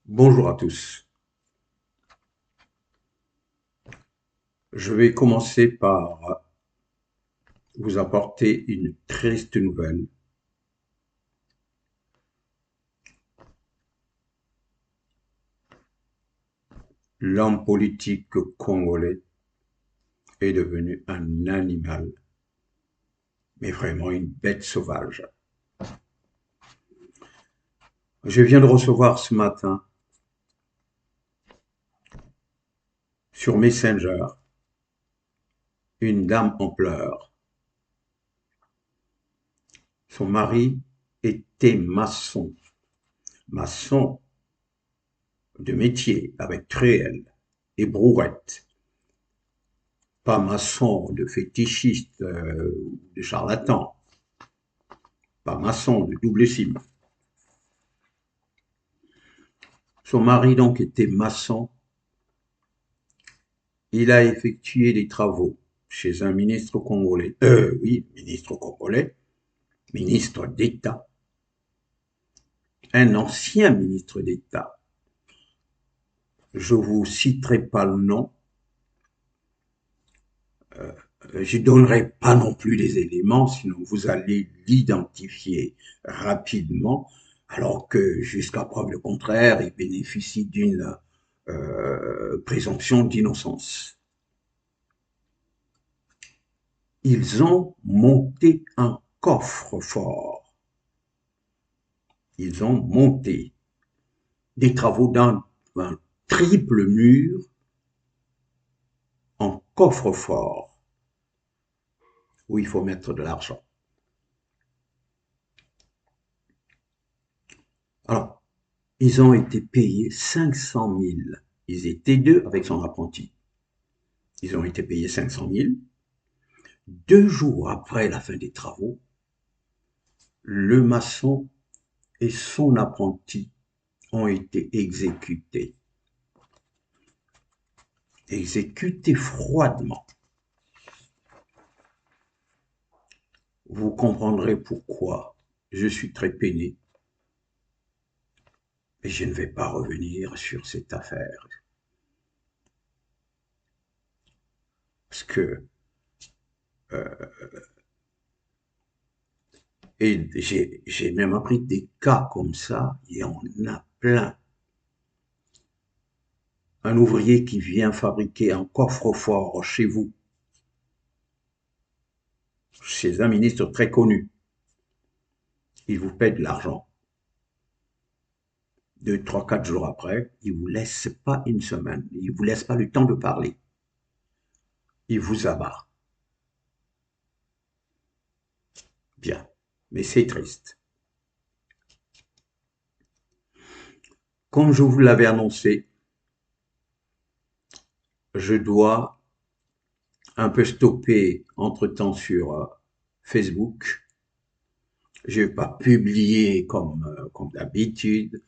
Bonjour à tous. Je vais commencer par vous apporter une triste nouvelle. L'homme politique congolais est devenu un animal, mais vraiment une bête sauvage. Je viens de recevoir ce matin sur Messenger une dame en pleurs. Son mari était maçon, maçon de métier avec truelle et brouette, pas maçon de fétichiste, de charlatan, pas maçon de double cible. Son mari donc était maçon. Il a effectué des travaux chez un ministre congolais, ministre d'État, un ancien ministre d'État. Je vous citerai pas le nom, je donnerai pas non plus les éléments, sinon vous allez l'identifier rapidement, alors que jusqu'à preuve le contraire, il bénéficie d'une présomption d'innocence. Ils ont monté un coffre-fort. Ils ont monté des travaux d'un triple mur en coffre-fort où il faut mettre de l'argent. Alors, ils ont été payés 500 000. Ils étaient deux avec son apprenti. Ils ont été payés 500 000. 2 jours après la fin des travaux, le maçon et son apprenti ont été exécutés. Exécutés froidement. Vous comprendrez pourquoi je suis très peiné. Et je ne vais pas revenir sur cette affaire. Parce que et j'ai même appris des cas comme ça, et on a plein. Un ouvrier qui vient fabriquer un coffre-fort chez vous, chez un ministre très connu, il vous paie de l'argent. 2, 3, 4 jours après, il vous laisse pas une semaine, il vous laisse pas le temps de parler. Il vous abat. Bien, mais c'est triste. Comme je vous l'avais annoncé, je dois un peu stopper entre-temps sur Facebook. Je vais pas publier comme d'habitude.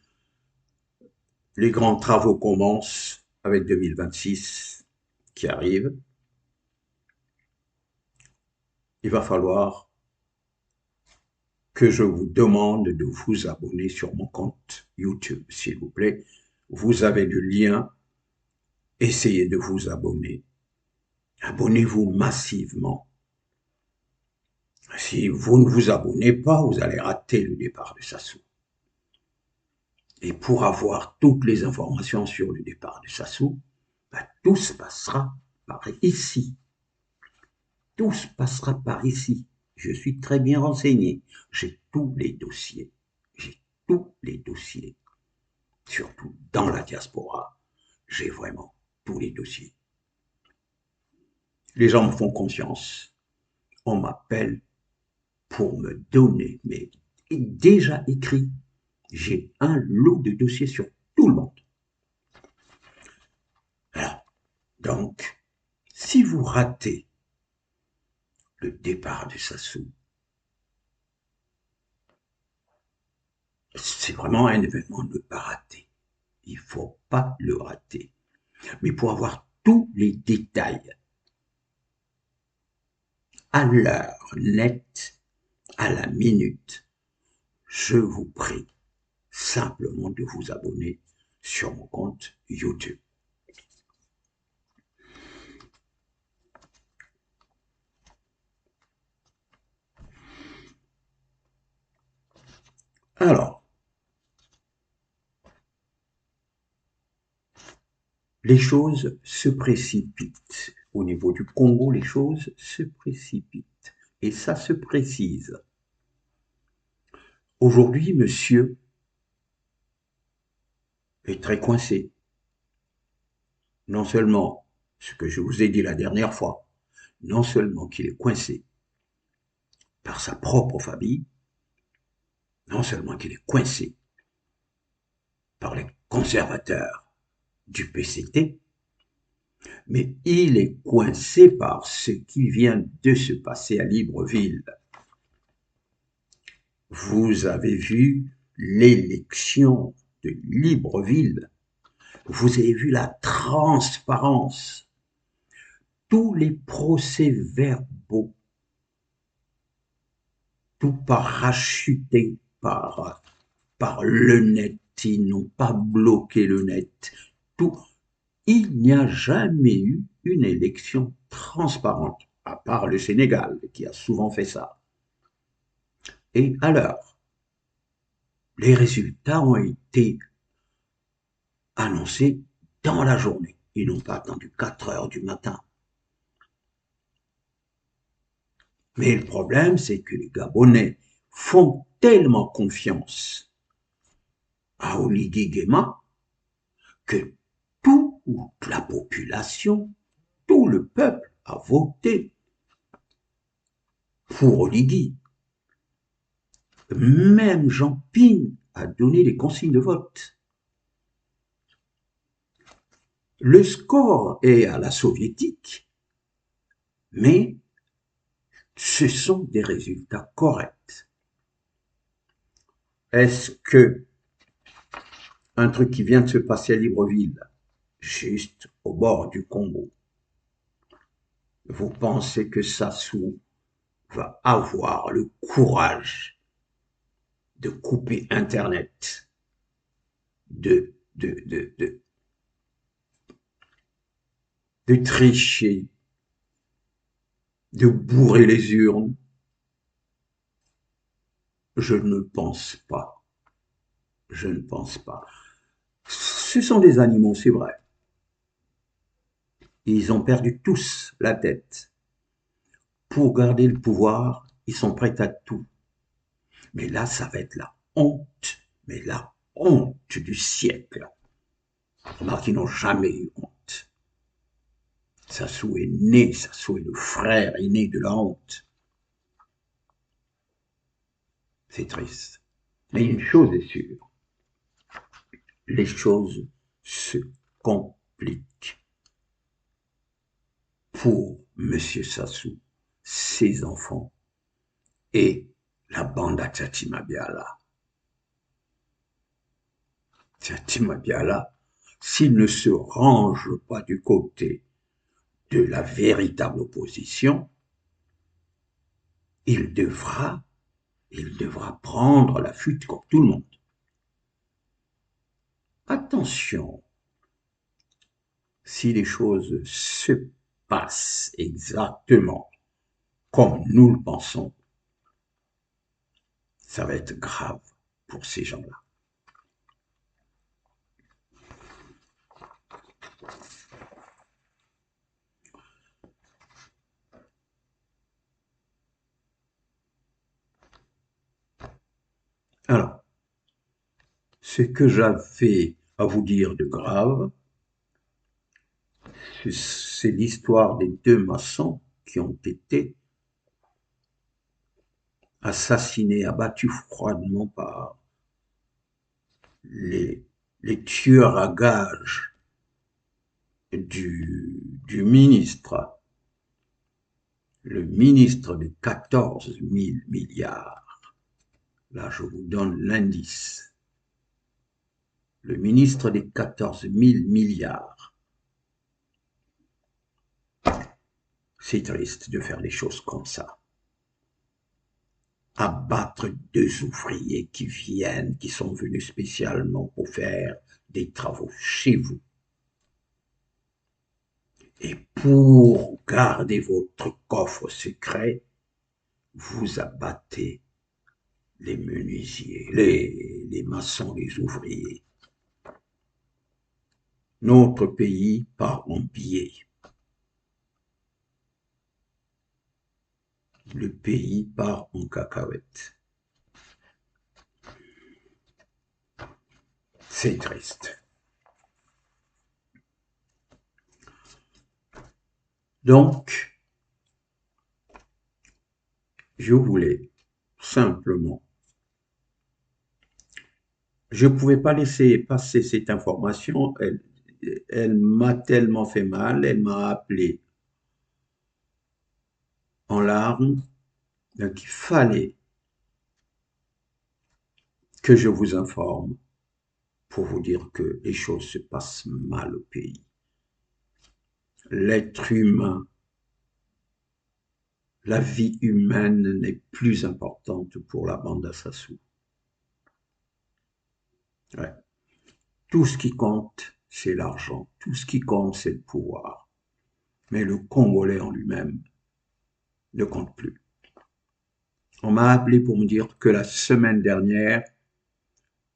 Les grands travaux commencent avec 2026 qui arrive. Il va falloir que je vous demande de vous abonner sur mon compte YouTube, s'il vous plaît. Vous avez le lien. Essayez de vous abonner. Abonnez-vous massivement. Si vous ne vous abonnez pas, vous allez rater le départ de Sassou. Et pour avoir toutes les informations sur le départ de Sassou, tout se passera par ici. Tout se passera par ici. Je suis très bien renseigné. J'ai tous les dossiers. J'ai tous les dossiers. Surtout dans la diaspora. J'ai vraiment tous les dossiers. Les gens me font confiance. On m'appelle pour me donner, mais déjà écrit, j'ai un lot de dossiers sur tout le monde. Alors, donc, si vous ratez le départ de Sassou, c'est vraiment un événement de ne pas rater. Il ne faut pas le rater. Mais pour avoir tous les détails à l'heure nette, à la minute, je vous prie simplement de vous abonner sur mon compte YouTube. Alors, les choses se précipitent. Au niveau du Congo, les choses se précipitent. Et ça se précise. Aujourd'hui, monsieur est très coincé. Non seulement, ce que je vous ai dit la dernière fois, non seulement qu'il est coincé par sa propre famille, non seulement qu'il est coincé par les conservateurs du PCT, mais il est coincé par ce qui vient de se passer à Libreville. Vous avez vu l'élection de Libreville. Vous avez vu la transparence. Tous les procès-verbaux, tout parachuté par le net. Ils n'ont pas bloqué le net. Tout. Il n'y a jamais eu une élection transparente, à part le Sénégal, qui a souvent fait ça. Et alors, les résultats ont été annoncés dans la journée. Ils n'ont pas attendu 4 heures du matin. Mais le problème, c'est que les Gabonais font tellement confiance à Oligui Nguema que toute la population, tout le peuple a voté pour Oligui. Même Jean Ping a donné les consignes de vote. Le score est à la soviétique, mais ce sont des résultats corrects. Est-ce que un truc qui vient de se passer à Libreville, juste au bord du Congo, vous pensez que Sassou va avoir le courage de couper Internet, de tricher, de bourrer les urnes? Je ne pense pas. Je ne pense pas. Ce sont des animaux, c'est vrai. Ils ont perdu tous la tête. Pour garder le pouvoir, ils sont prêts à tout. Mais là, ça va être la honte, mais la honte du siècle. Remarque, ils n'ont jamais eu honte. Sassou est né, Sassou est le frère aîné de la honte. C'est triste. Mais une chose est sûre, les choses se compliquent pour M. Sassou, ses enfants et la bande à Tchatima Biala. Tchatima Biala, s'il ne se range pas du côté de la véritable opposition, il devra prendre la fuite comme tout le monde. Attention, si les choses se passent exactement comme nous le pensons, ça va être grave pour ces gens-là. Alors, ce que j'avais à vous dire de grave, c'est l'histoire des 2 maçons qui ont été assassinés, abattus froidement par les tueurs à gages du ministre, le ministre des 14 000 milliards. Là, je vous donne l'indice. Le ministre des 14 000 milliards. C'est triste de faire des choses comme ça. Abattre 2 ouvriers qui sont venus spécialement pour faire des travaux chez vous. Et pour garder votre coffre secret, vous abattez les menuisiers, les maçons, les ouvriers. Notre pays part en billets. Le pays part en cacahuètes. C'est triste. Donc, je voulais simplement, je ne pouvais pas laisser passer cette information, elle m'a tellement fait mal, elle m'a appelé en larmes, donc il fallait que je vous informe pour vous dire que les choses se passent mal au pays. L'être humain, la vie humaine n'est plus importante pour la bande Assasou. Ouais. Tout ce qui compte, c'est l'argent. Tout ce qui compte, c'est le pouvoir. Mais le Congolais en lui-même ne compte plus. On m'a appelé pour me dire que la semaine dernière,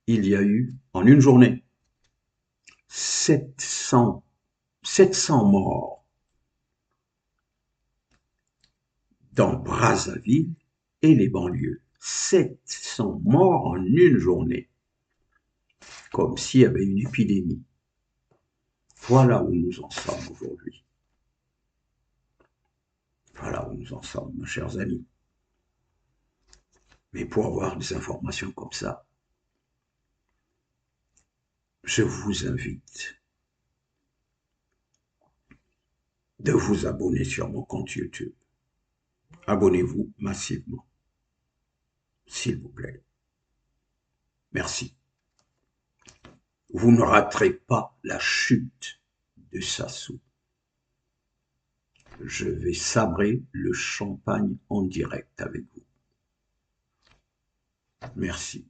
il y a eu, en une journée, 700 morts dans Brazzaville et les banlieues. 700 morts en une journée, comme s'il y avait une épidémie. Voilà où nous en sommes aujourd'hui. Voilà où nous en sommes, mes chers amis. Mais pour avoir des informations comme ça, je vous invite de vous abonner sur mon compte YouTube. Abonnez-vous massivement, s'il vous plaît. Merci. Vous ne raterez pas la chute de Sassou. Je vais sabrer le champagne en direct avec vous. Merci.